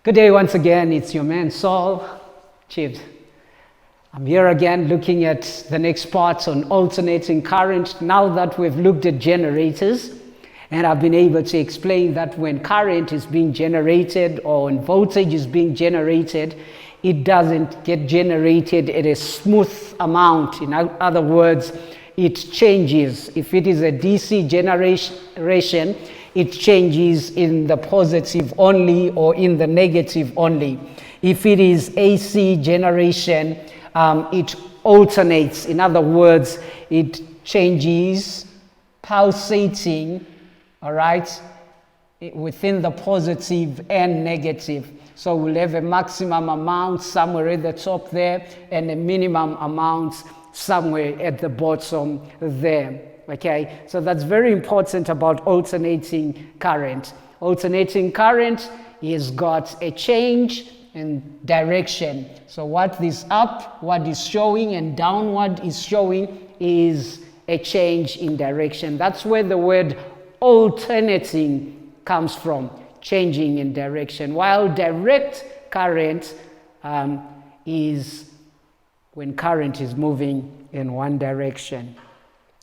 Good day once again, it's your man Saul, Chief. I'm here again looking at the next part on alternating current. Now that we've looked at generators, and I've been able to explain that when current is being generated or when voltage is being generated, it doesn't get generated at a smooth amount. In other words, it changes. If it is a DC generation, it changes in the positive only or in the negative only. If it is AC generation, it alternates. In other words, it changes pulsating, all right, within the positive and negative. So we'll have a maximum amount somewhere at the top there and a minimum amount somewhere at the bottom there. Okay, so that's very important about alternating current. Alternating current has got a change in direction. So what is up, what is showing, and downward is showing is a change in direction. That's where the word alternating comes from, changing in direction. While direct current is when current is moving in one direction.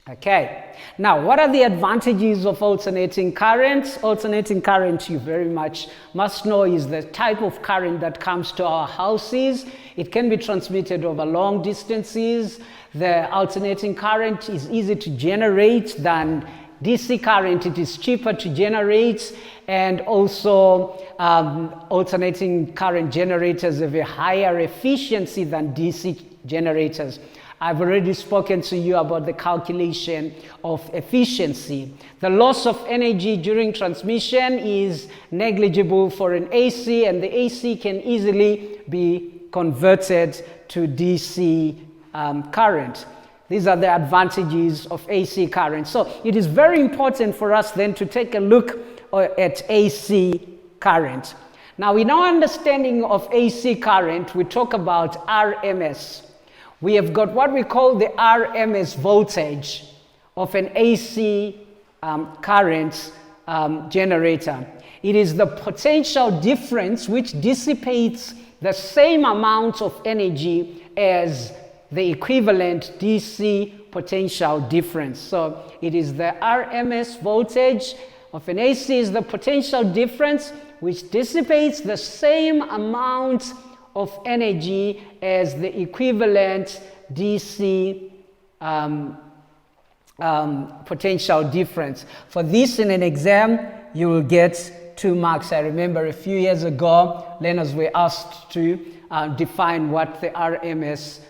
Okay, now what are the advantages of alternating current? Alternating current, you very much must know, is the type of current that comes to our houses. It can be transmitted over long distances. The alternating current is easy to generate than DC current. It is cheaper to generate, and also alternating current generators have a higher efficiency than DC generators. I've already spoken to you about the calculation of efficiency. The loss of energy during transmission is negligible for an AC, and the AC can easily be converted to DC current. These are the advantages of AC current. So it is very important for us then to take a look at AC current. Now, in our understanding of AC current, we talk about RMS. We have got what we call the RMS voltage of an AC current generator. It is the potential difference which dissipates the same amount of energy as the equivalent DC potential difference. So it is the RMS voltage of an AC is the potential difference which dissipates the same amount of energy as the equivalent DC potential difference. For this in an exam, you will get 2 marks. I remember a few years ago, learners were asked to define what the RMS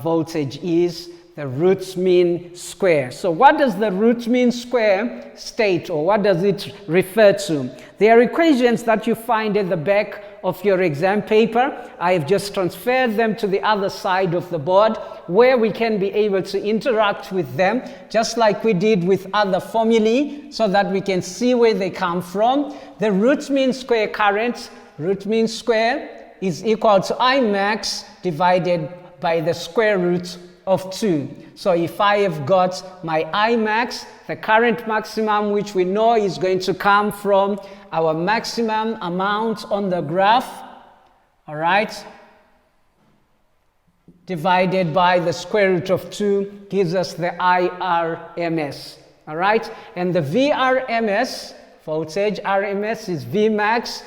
voltage is, the root mean square. So what does the root mean square state, or what does it refer to? There are equations that you find at the back of your exam paper. I have just transferred them to the other side of the board where we can be able to interact with them just like we did with other formulae so that we can see where they come from. The root mean square current, root mean square, is equal to I max divided by the square root of 2. So if I have got my I max, the current maximum, which we know is going to come from our maximum amount on the graph, all right, divided by the square root of 2 gives us the IRMS, all right? And the VRMS, voltage RMS, is Vmax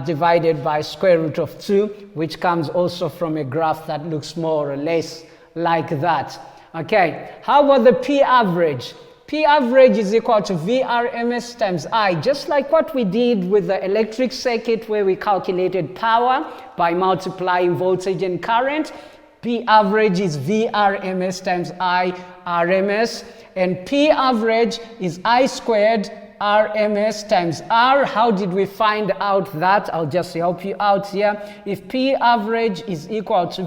divided by square root of 2, which comes also from a graph that looks more or less like that. Okay, how about the P average? P average is equal to VRMS times I, just like what we did with the electric circuit where we calculated power by multiplying voltage and current. P average is VRMS times I RMS, and P average is I squared RMS times R. How did we find out that? I'll just help you out here. If P average is equal to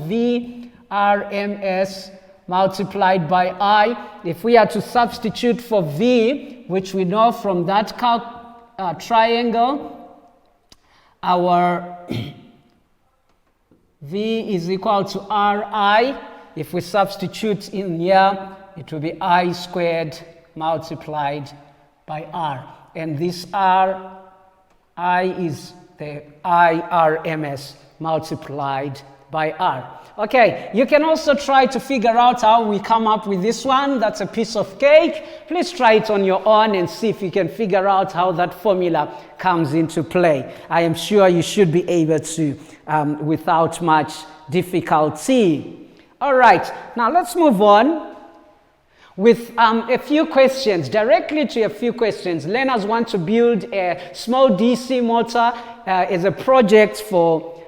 VRMS multiplied by I, if we are to substitute for V, which we know from that triangle, our V is equal to Ri. If we substitute in here, it will be I squared multiplied by R. And this R, I is the IRMS multiplied by R. Okay, you can also try to figure out how we come up with this one. That's a piece of cake. Please try it on your own and see if you can figure out how that formula comes into play. I am sure you should be able to without much difficulty. All right, now let's move on with a few questions, directly to a few questions. Learners want to build a small DC motor as a project for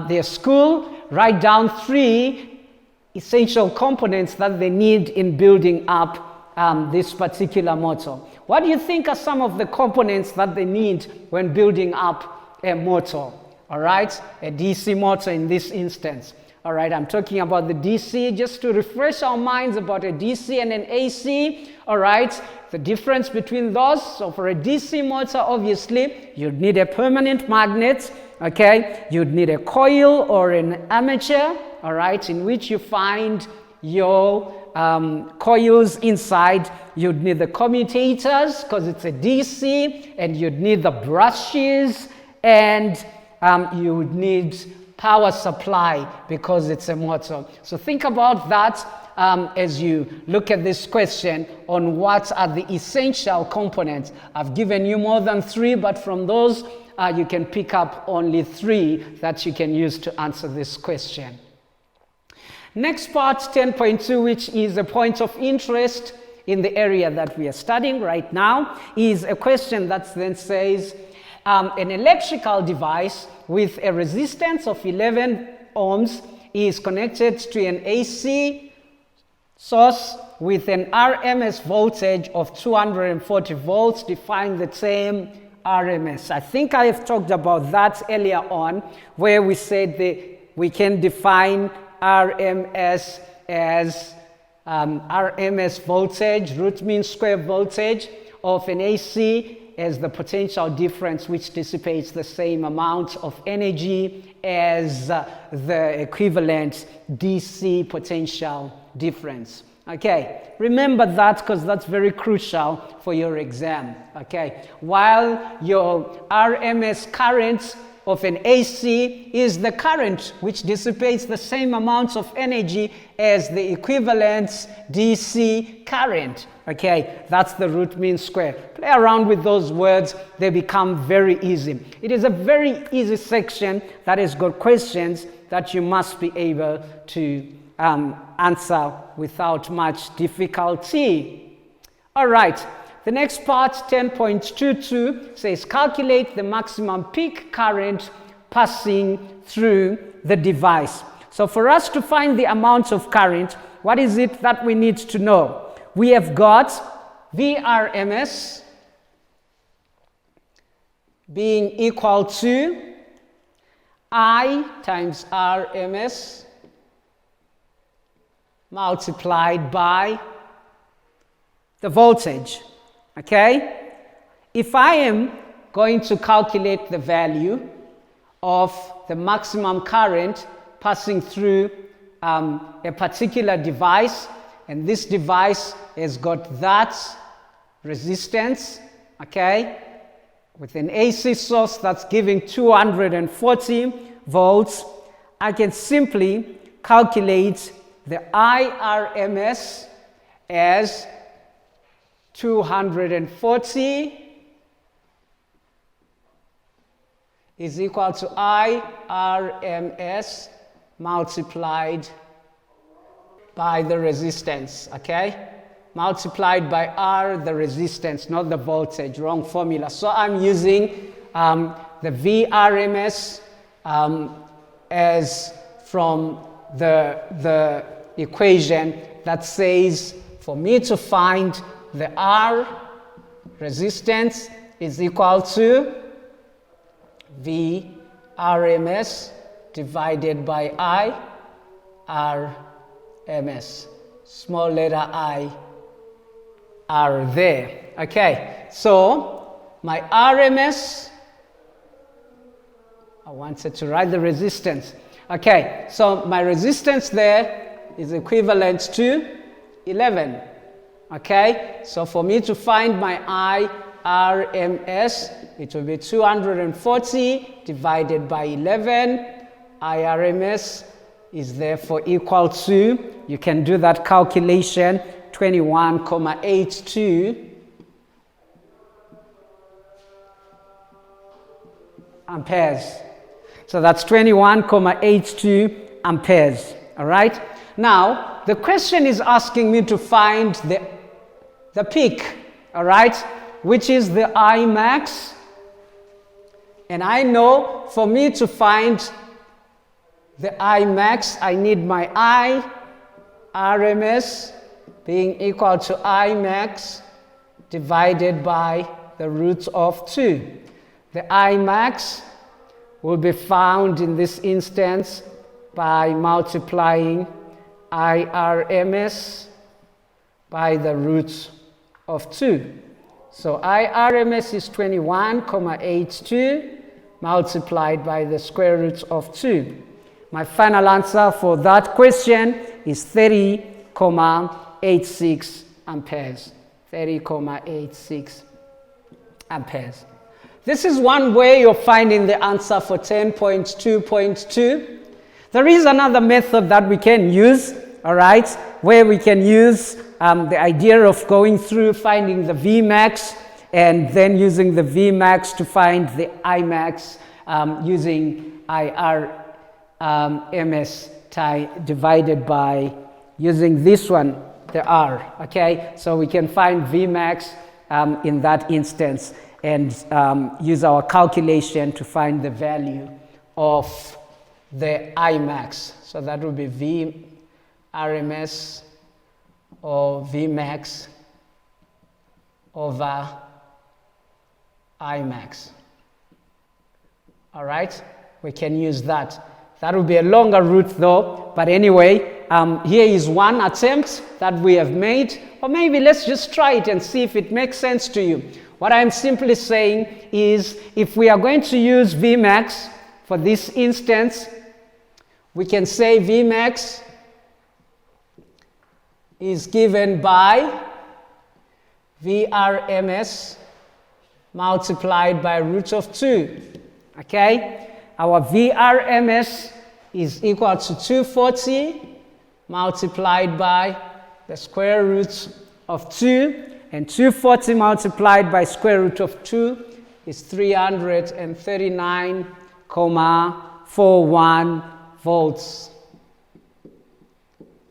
their school. Write down 3 essential components that they need in building up this particular motor. What do you think are some of the components that they need when building up a motor? All right, a DC motor in this instance. All right, I'm talking about the DC just to refresh our minds about a DC and an AC. All right, the difference between those. So for a DC motor, obviously, you'd need a permanent magnet. Okay, you'd need a coil or an armature. All right, in which you find your coils inside. You'd need the commutators because it's a DC, and you'd need the brushes, and you would need power supply because it's a motor. So think about that as you look at this question on what are the essential components. I've given you more than 3, but from those you can pick up only 3 that you can use to answer this question. Next part, 10.2, which is a point of interest in the area that we are studying right now, is a question that then says an electrical device with a resistance of 11 ohms is connected to an AC source with an RMS voltage of 240 volts. Define the term RMS. I think I have talked about that earlier on, where we said that we can define RMS as RMS voltage, root mean square voltage of an AC, as the potential difference which dissipates the same amount of energy as the equivalent DC potential difference. Okay, remember that because that's very crucial for your exam. Okay, while your RMS current of an AC is the current which dissipates the same amount of energy as the equivalent DC current. Okay, that's the root mean square. Play around with those words, they become very easy. It is a very easy section that has got questions that you must be able to answer without much difficulty. All right, the next part, 10.22, says calculate the maximum peak current passing through the device. So for us to find the amount of current, what is it that we need to know? We have got VRMS being equal to I times RMS multiplied by the voltage. Okay? If I am going to calculate the value of the maximum current passing through a particular device, and this device has got that resistance, okay, with an AC source that's giving 240 volts, I can simply calculate the IRMS as 240 is equal to IRMS multiplied by the resistance, okay? Multiplied by R, the resistance, not the voltage, wrong formula. So I'm using the VRMS as from the equation that says for me to find the R resistance is equal to VRMS divided by I RMS, small letter I, R there. Okay, so my RMS, I wanted to write the resistance. Okay, so my resistance there is equivalent to 11. Okay, so for me to find my I, RMS, it will be 240 divided by 11. IRMS is therefore equal to, you can do that calculation, 21,82 amperes. So that's 21,82 amperes. All right. Now, the question is asking me to find the peak, all right, which is the I max. And I know for me to find the I max, I need my I RMS being equal to I max divided by the root of 2. The I max will be found in this instance by multiplying IRMS by the root of 2. So IRMS is 21,82 multiplied by the square root of 2. My final answer for that question is 30,86 amperes. 30,86 amperes. This is one way of finding the answer for 10.2.2. There is another method that we can use, all right, where we can use the idea of going through finding the Vmax and then using the Vmax to find the Imax using IRMS divided by using this one, the R, okay? So we can find Vmax in that instance and use our calculation to find the value of the Imax. So that would be VRMS or Vmax over Imax. All right, we can use that. That would be a longer route though, but anyway, here is one attempt that we have made, or maybe let's just try it and see if it makes sense to you. What I'm simply saying is, if we are going to use Vmax for this instance, we can say Vmax is given by VRMS multiplied by root of 2. Okay? Our VRMS is equal to 240 multiplied by the square root of 2. And 240 multiplied by square root of 2 is 339,41 volts.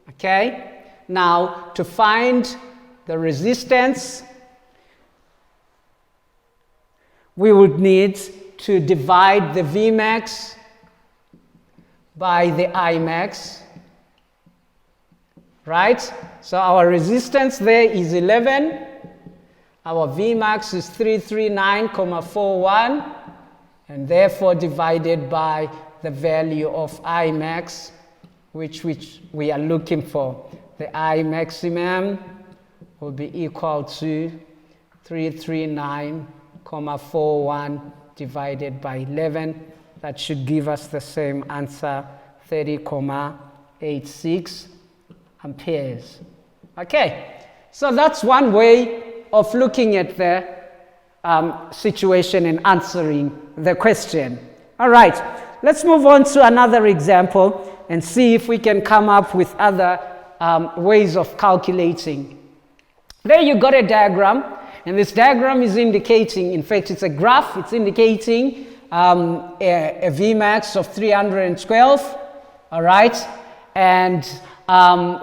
Okay? Now, to find the resistance, we would need to divide the Vmax by the Imax, right? So our resistance there is 11. Our Vmax is 339,41, and therefore divided by the value of Imax, which we are looking for. The I maximum will be equal to 339,41 divided by 11. That should give us the same answer, 30,86 amperes. Okay, so that's one way of looking at the situation and answering the question. All right, let's move on to another example and see if we can come up with other ways of calculating. There you got a diagram, and this diagram is indicating, in fact it's a graph, it's indicating a Vmax of 312, all right, and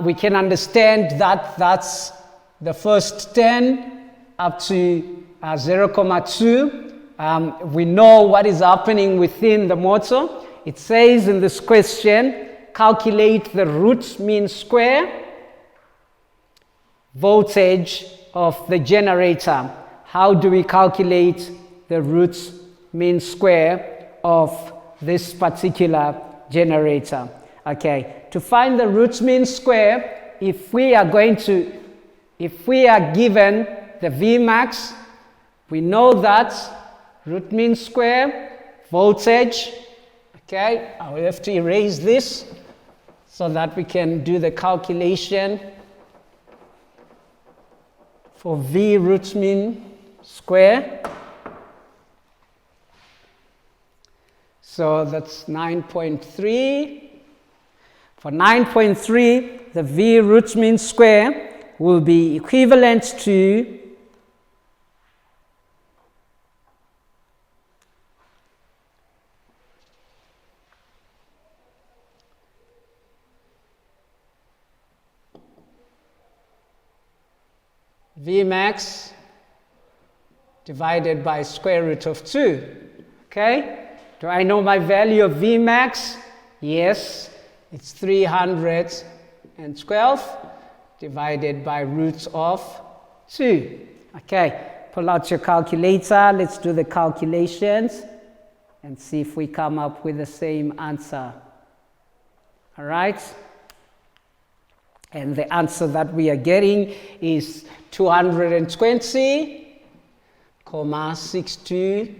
we can understand that that's the first 10 up to 0,2. We know what is happening within the motor. It says in this question, calculate the root mean square voltage of the generator. How do we calculate the root mean square of this particular generator? Okay, to find the root mean square, if we are given the Vmax, we know that root mean square voltage, okay, I will have to erase this so that we can do the calculation for V root mean square. So that's 9.3. For 9.3, the V root mean square will be equivalent to V max divided by square root of 2. Okay? Do I know my value of V max? Yes. It's 312 divided by root of 2. Okay, pull out your calculator. Let's do the calculations and see if we come up with the same answer. All right? And the answer that we are getting is 220.62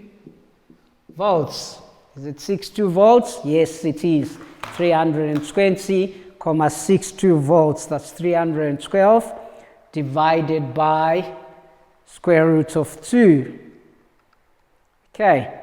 volts. Is it 62 volts? Yes, it is. 320.62 volts. That's 312 divided by square root of 2. Okay.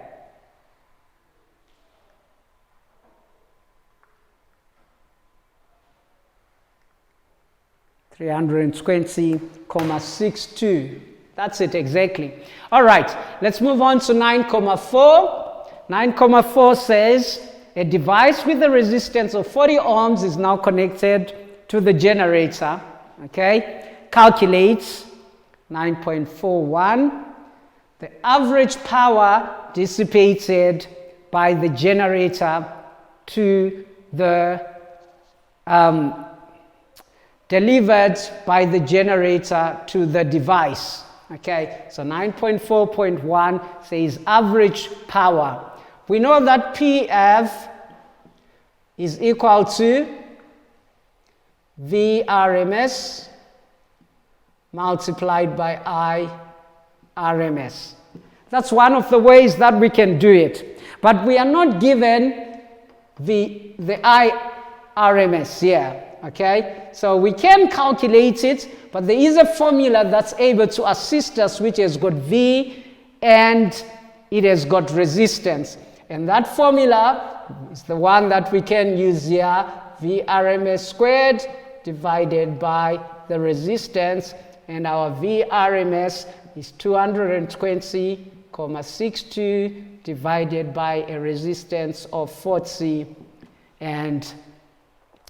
$320.62. That's it exactly. All right, let's move on to 9.4. 9.4 says a device with a resistance of 40 ohms is now connected to the generator. Okay, calculates 9.41 the average power dissipated by the generator to the delivered by the generator to the device. Okay, so 9.4.1 says average power. We know that PF is equal to VRMS multiplied by IRMS. That's one of the ways that we can do it. But we are not given the IRMS here. Okay, so we can calculate it, but there is a formula that's able to assist us, which has got V and it has got resistance. And that formula is the one that we can use here, VRMS squared divided by the resistance, and our VRMS is 220.62 divided by a resistance of 40, and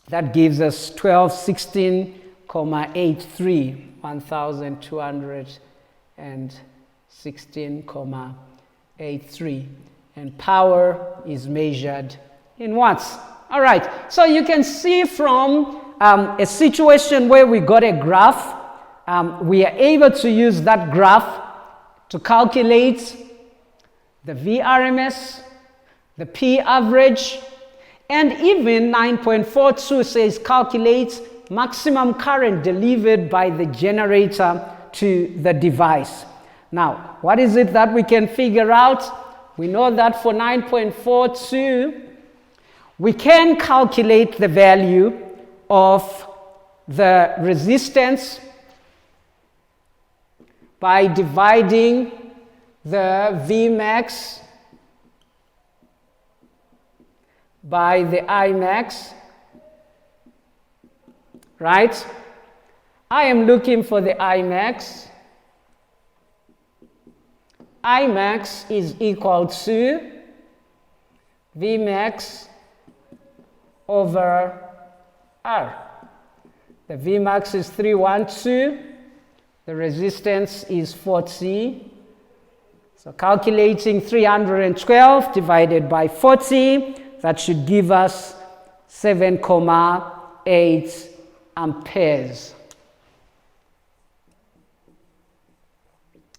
that gives us 1216.83, 1216.83, and power is measured in watts. All right, so you can see from a situation where we got a graph, we are able to use that graph to calculate the VRMS, the P average, and even 9.42 says calculate maximum current delivered by the generator to the device. Now, what is it that we can figure out? We know that for 9.42, we can calculate the value of the resistance by dividing the Vmax by the Imax, right? I am looking for the Imax. Imax is equal to Vmax over R. The Vmax is 312, the resistance is 40. So calculating 312 divided by 40, that should give us 7.8 amperes.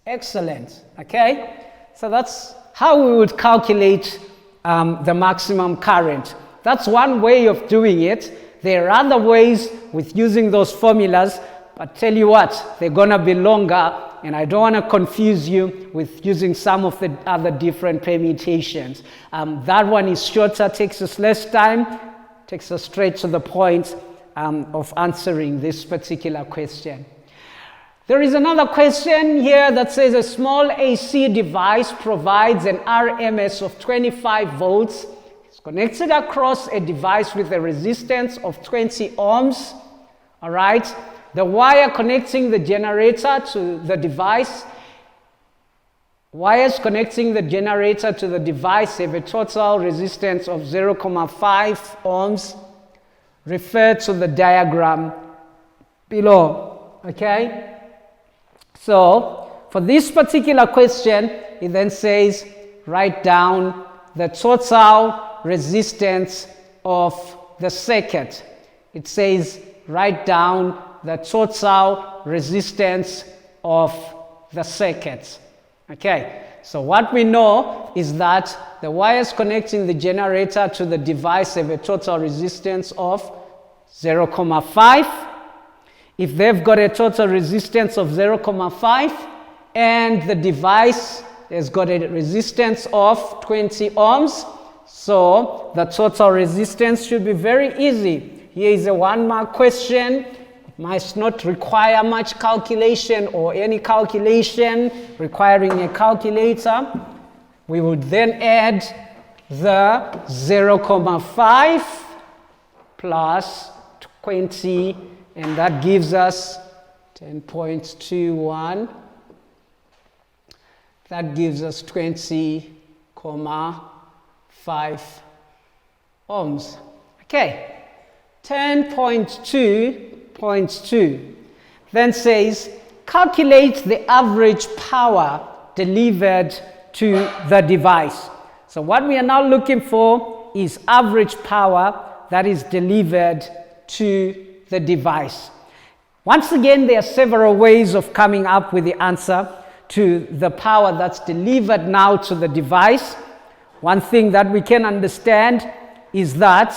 Excellent. Okay, so that's how we would calculate the maximum current. That's one way of doing it. There are other ways with using those formulas, but tell you what, they're gonna be longer, and I don't want to confuse you with using some of the other different permutations. That one is shorter, takes us less time, takes us straight to the point of answering this particular question. There is another question here that says a small AC device provides an RMS of 25 volts. It's connected across a device with a resistance of 20 ohms. All right. The wire connecting the generator to the device, wires connecting the generator to the device have a total resistance of 0.5 ohms. Refer to the diagram below. Okay. So, for this particular question, it then says, write down the total resistance of the circuit. It says, write down the total resistance of the circuit. Okay, so what we know is that the wires connecting the generator to the device have a total resistance of 0.5. If they've got a total resistance of 0.5 and the device has got a resistance of 20 ohms, so the total resistance should be very easy. Here is a 1-mark question. It might not require much calculation or any calculation requiring a calculator. We would then add the 0.5 plus 20, and that gives us 10.21. That gives us 20.5 ohms. Okay, 10.2.2 then says, calculate the average power delivered to the device. So what we are now looking for is average power that is delivered to the device. Once again, there are several ways of coming up with the answer to the power that's delivered now to the device. One thing that we can understand is that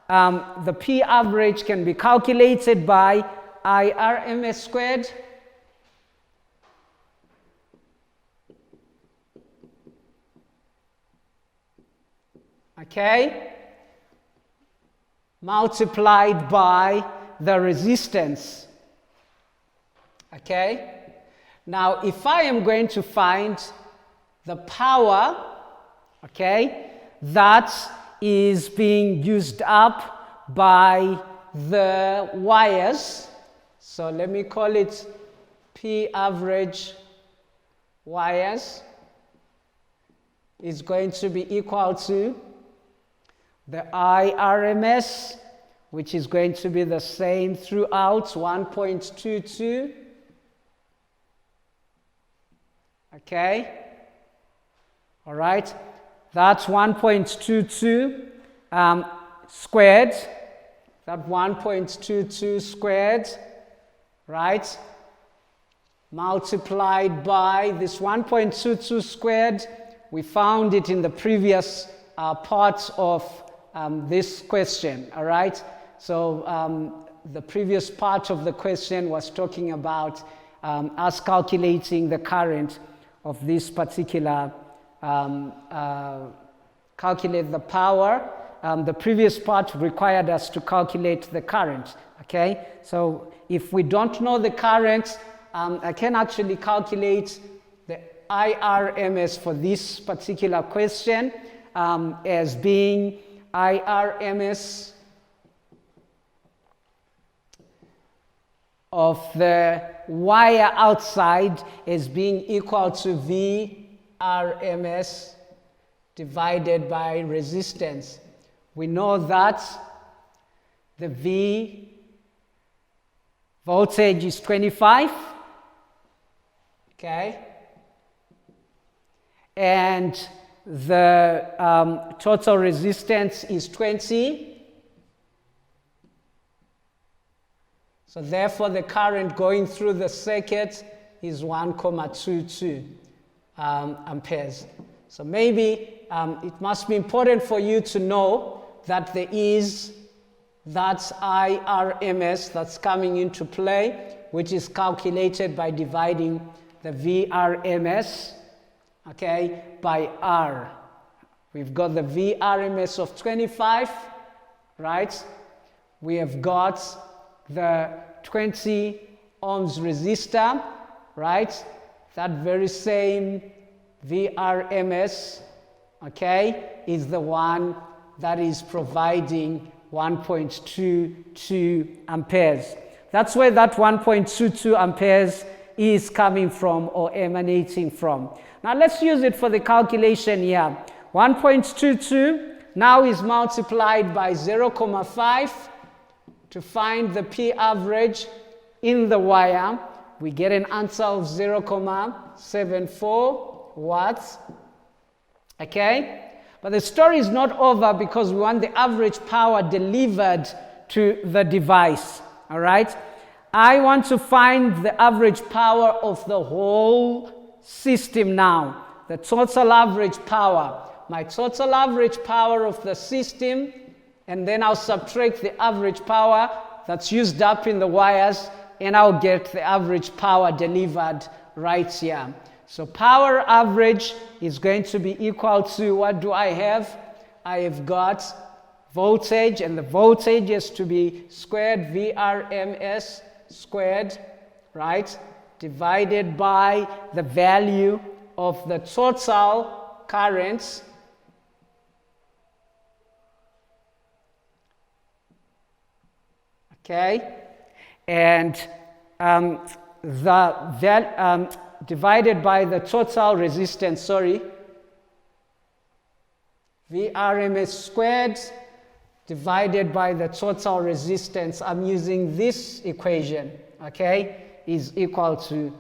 the P average can be calculated by IRMS squared multiplied by the resistance. Now if I am going to find the power that is being used up by the wires, so let me call it P average wires, is going to be equal to the IRMS, which is going to be the same throughout, 1.22. All right, that's 1.22 squared. That 1.22 squared, right, multiplied by this 1.22 squared. We found it in the previous part of this question. All right, so the previous part of the question was talking about us calculating the current of this particular, calculate the power. The previous part required us to calculate the current. So if we don't know the current, I can actually calculate the IRMS for this particular question as being IRMS of the wire outside as being equal to VRMS divided by resistance. We know that the V voltage is 25, and the total resistance is 20. So therefore the current going through the circuit is 1.22 amperes. So maybe it must be important for you to know that there is that IRMS that's coming into play, which is calculated by dividing the VRMS by R. We've got the VRMS of 25, right? We have got the 20 ohms resistor, right? That very same VRMS, okay, is the one that is providing 1.22 amperes. That's where that 1.22 amperes is coming from or emanating from. Now let's use it for the calculation here. 1.22 now is multiplied by 0.5 to find the P average in the wire. We get an answer of 0.74 watts. Okay? But the story is not over because we want the average power delivered to the device. All right? I want to find the average power of the whole system now. The total average power. My total average power of the system, and then I'll subtract the average power that's used up in the wires, and I'll get the average power delivered right here. So power average is going to be equal to, what do I have? I have got voltage, and the voltage is to be squared VRMS squared, right, divided by the value of the total currents, okay, and divided by the total resistance, VRMS squared divided by the total resistance. I'm using this equation, okay, is equal to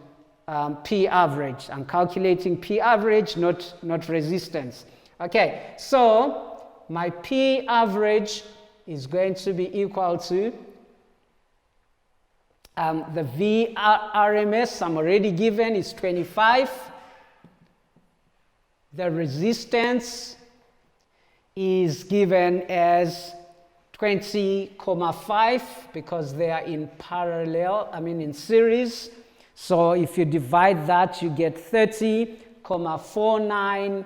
P average. I'm calculating P average, not resistance. Okay, so my P average is going to be equal to the VRMS, I'm already given, is 25. The resistance is given as 20.5 because they are in parallel, in series. So if you divide that, you get 30.49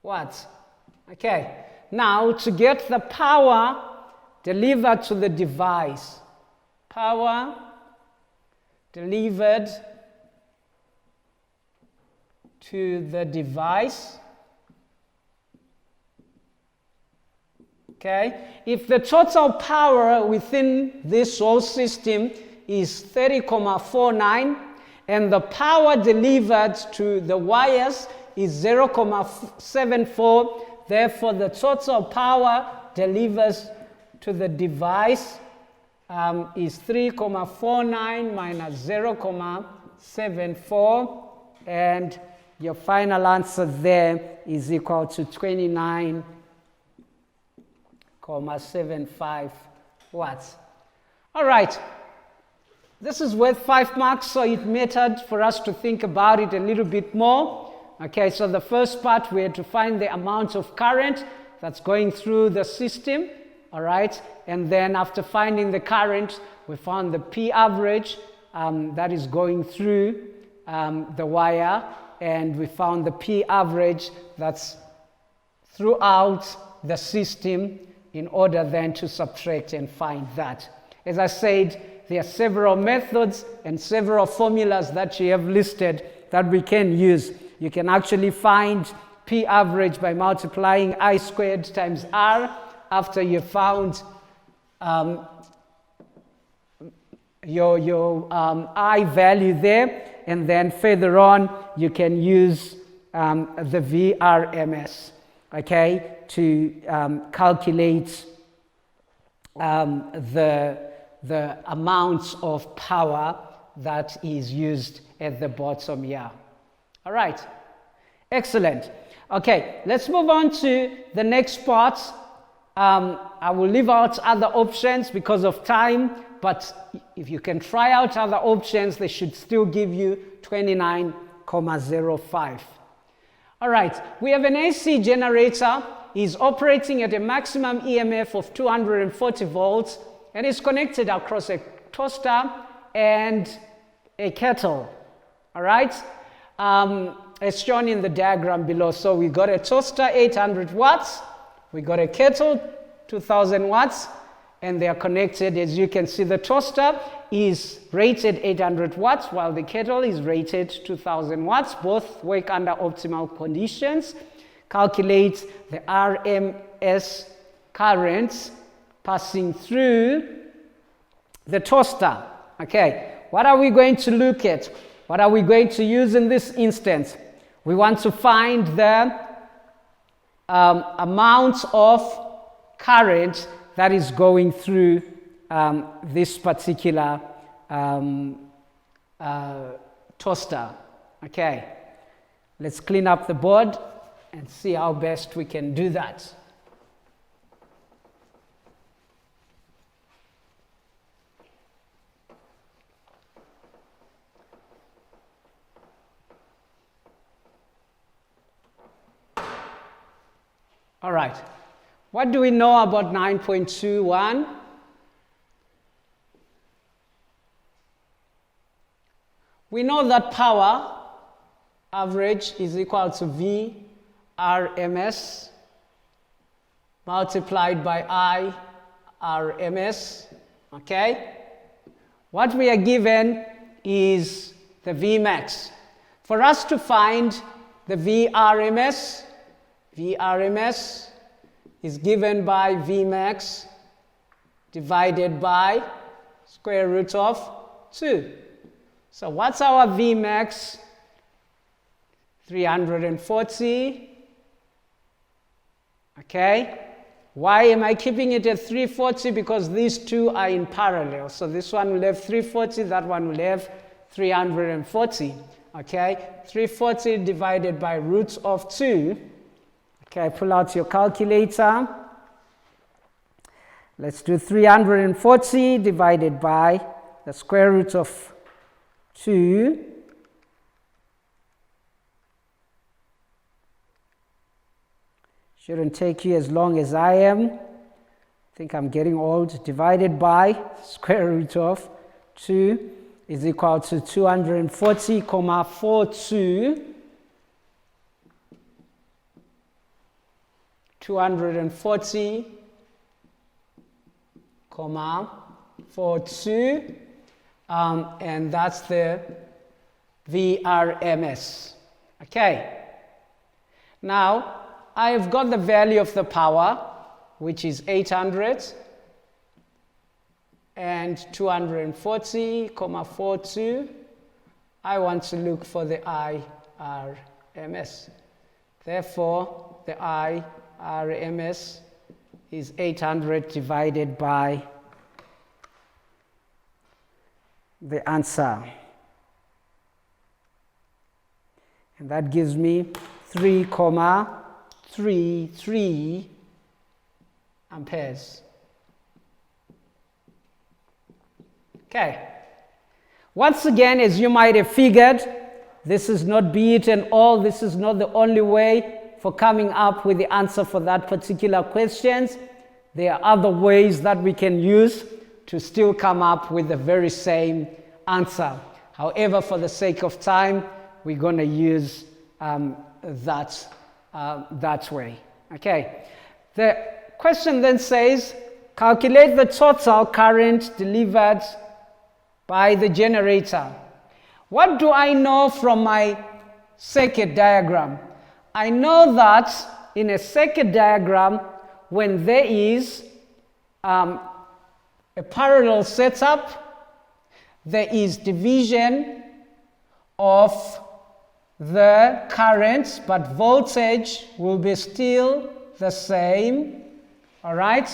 watts. Okay, now to get the power delivered to the device, power delivered to the device. Okay, if the total power within this whole system is 30.49 and the power delivered to the wires is 0.74, therefore the total power delivers to the device is 3.49 minus 0.74, and your final answer there is equal to 29.75 watts. All right, this is worth 5 marks, so it mattered for us to think about it a little bit more. Okay, so the first part, we had to find the amount of current that's going through the system. All right, and then after finding the current, we found the P average that is going through the wire, and we found the P average that's throughout the system in order then to subtract and find that. As I said, there are several methods and several formulas that you have listed that we can use. You can actually find P average by multiplying I squared times R after you found your I value there, and then further on you can use the VRMS, okay, to calculate the amounts of power that is used at the bottom here. All right, excellent. Okay, let's move on to the next part. I will leave out other options because of time, but if you can try out other options, they should still give you 29.05. All right, we have an AC generator. It's operating at a maximum EMF of 240 volts and is connected across a toaster and a kettle. All right, as shown in the diagram below. So we got a toaster, 800 watts. We got a kettle, 2000 watts, and they are connected. As you can see, the toaster is rated 800 watts while the kettle is rated 2000 watts. Both work under optimal conditions. Calculate the RMS currents passing through the toaster. Okay, what are we going to look at? What are we going to use in this instance? We want to find the amount of current that is going through this particular toaster. Okay, let's clean up the board and see how best we can do that. All right, what do we know about 9.21? We know that power average is equal to V RMS multiplied by I RMS, okay? What we are given is the Vmax. For us to find the VRMS is given by Vmax divided by square root of 2. So what's our Vmax? 340. Okay. Why am I keeping it at 340? Because these two are in parallel. So this one will have 340, that one will have 340. Okay. 340 divided by root of 2. Okay, pull out your calculator. Let's do 340 divided by the square root of 2. Shouldn't take you as long as I am. I think I'm getting old. Divided by square root of 2 is equal to 240,42. 240,42, and that's the VRMS. Okay. Now, I've got the value of the power, which is 800, and 240,42. I want to look for the IRMS. Therefore, the IRMS is 800 divided by the answer. And that gives me 3,33 amperes. Okay. Once again, as you might have figured, this is not be it and all. This is not the only way for coming up with the answer for that particular question. There are other ways that we can use to still come up with the very same answer. However, for the sake of time, we're going to use that way. Okay. The question then says, calculate the total current delivered by the generator. What do I know from my circuit diagram? I know that in a circuit diagram, when there is a parallel setup, there is division of the current, but voltage will be still the same, all right?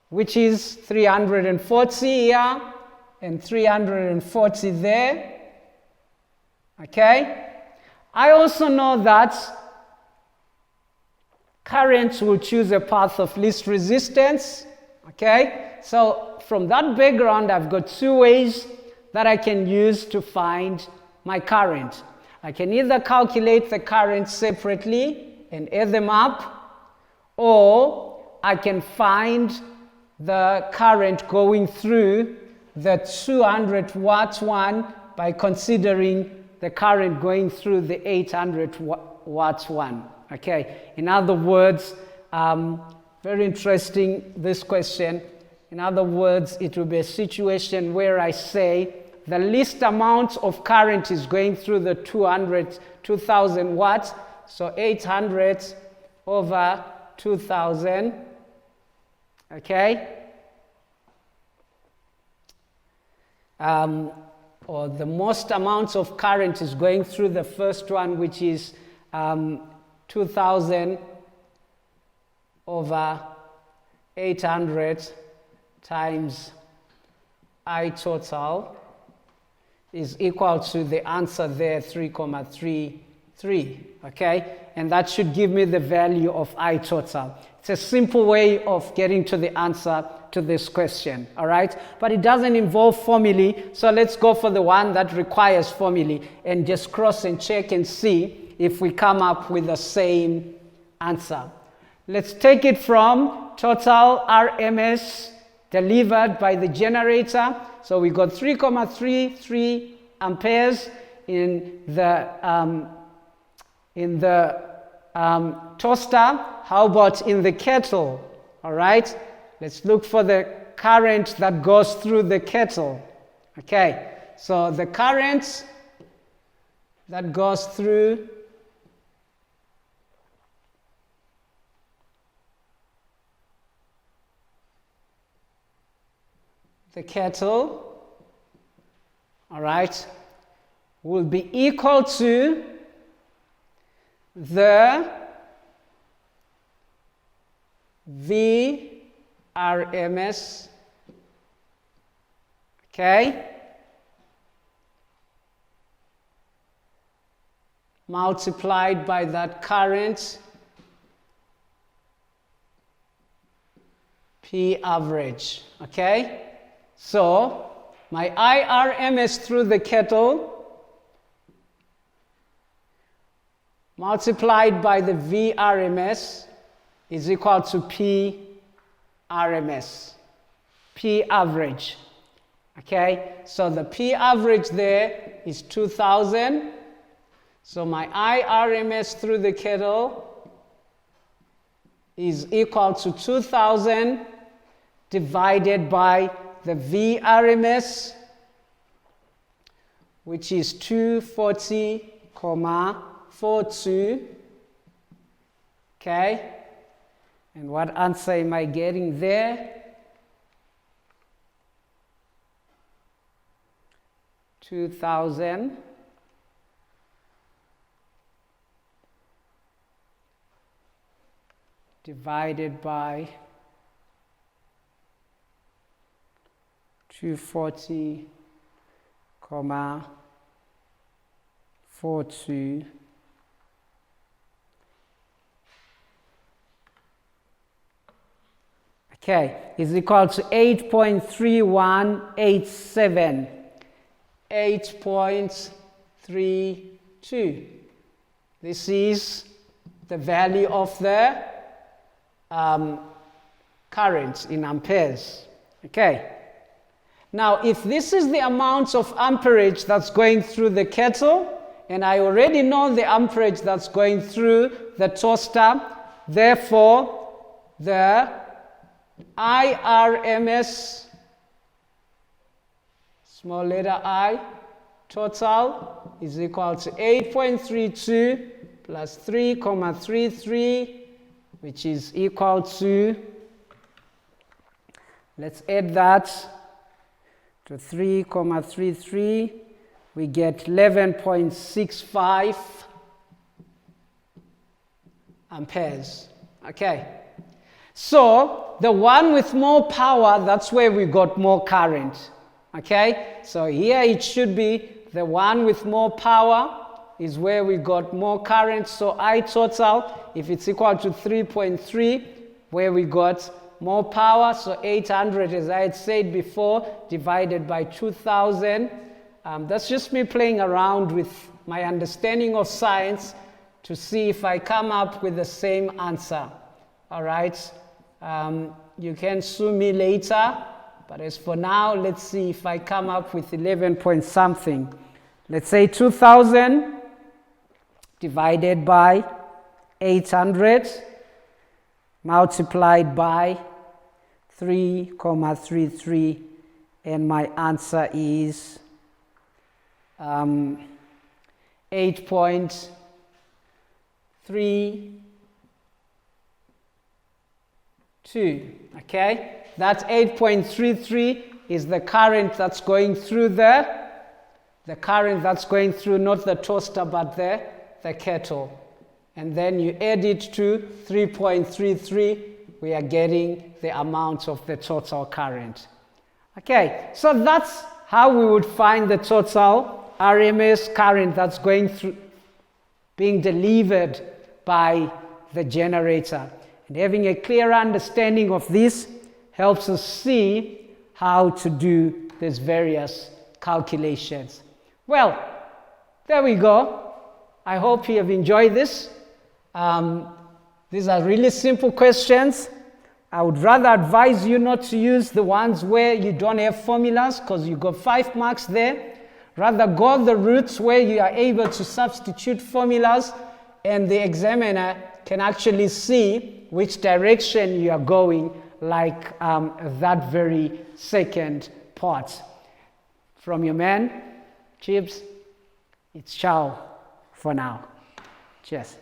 Which is 340 here and 340 there, okay? I also know that current will choose a path of least resistance, okay? So from that background, I've got two ways that I can use to find my current. I can either calculate the current separately and add them up, or I can find the current going through the 200 watt one by considering the current going through the 800 watts one. Okay, in other words, the Very interesting, this question. In other words, it will be a situation where I say the least amount of current is going through the 2000 watts, so 800 over 2000, okay? Or the most amount of current is going through the first one, which is 2000 over 800 times I total is equal to the answer there, 3,33, okay? And that should give me the value of I total. It's a simple way of getting to the answer to this question, all right? But it doesn't involve formulae, so let's go for the one that requires formulae and just cross and check and see if we come up with the same answer. Let's take it from total RMS delivered by the generator. So we got 3,33 amperes in the toaster. How about in the kettle? All right, let's look for the current that goes through the kettle. Okay, so the current that goes through the kettle, all right, will be equal to the VRMS, okay, multiplied by that current P average, okay? So my IRMS through the kettle multiplied by the VRMS is equal to P RMS, P average, okay? So the P average there is 2000. So my IRMS through the kettle is equal to 2000 divided by the VRMS, which is 240,42, okay? And what answer am I getting there? 2000 divided by 240,42 okay, is equal to 8.3187, 8.32. This is the value of the current in amperes, okay? Now, if this is the amount of amperage that's going through the kettle, and I already know the amperage that's going through the toaster, therefore, the IRMS, small letter I, total is equal to 8.32 plus 3,33, which is equal to, let's add that to 3,33, we get 11.65 amperes, okay? So the one with more power, that's where we got more current, okay? So here it should be the one with more power is where we got more current. So I total, if it's equal to 3.3, where we got more power, so 800, as I had said before, divided by 2000. That's just me playing around with my understanding of science to see if I come up with the same answer, all right? You can sue me later, but as for now, let's see if I come up with 11 point something. Let's say 2000 divided by 800, multiplied by 3,33, and my answer is 8.32. Okay, that's 8.33 is the current that's going through there. The current that's going through not the toaster but the kettle. And then you add it to 3.33, we are getting the amount of the total current. Okay, so that's how we would find the total RMS current that's going through, being delivered by the generator. And having a clear understanding of this helps us see how to do these various calculations. Well, there we go. I hope you have enjoyed this. These are really simple questions. I would rather advise you not to use the ones where you don't have formulas, because you got 5 marks there. Rather go the routes where you are able to substitute formulas and the examiner can actually see which direction you are going, like that very second part. From your man, Chips, it's ciao for now. Cheers.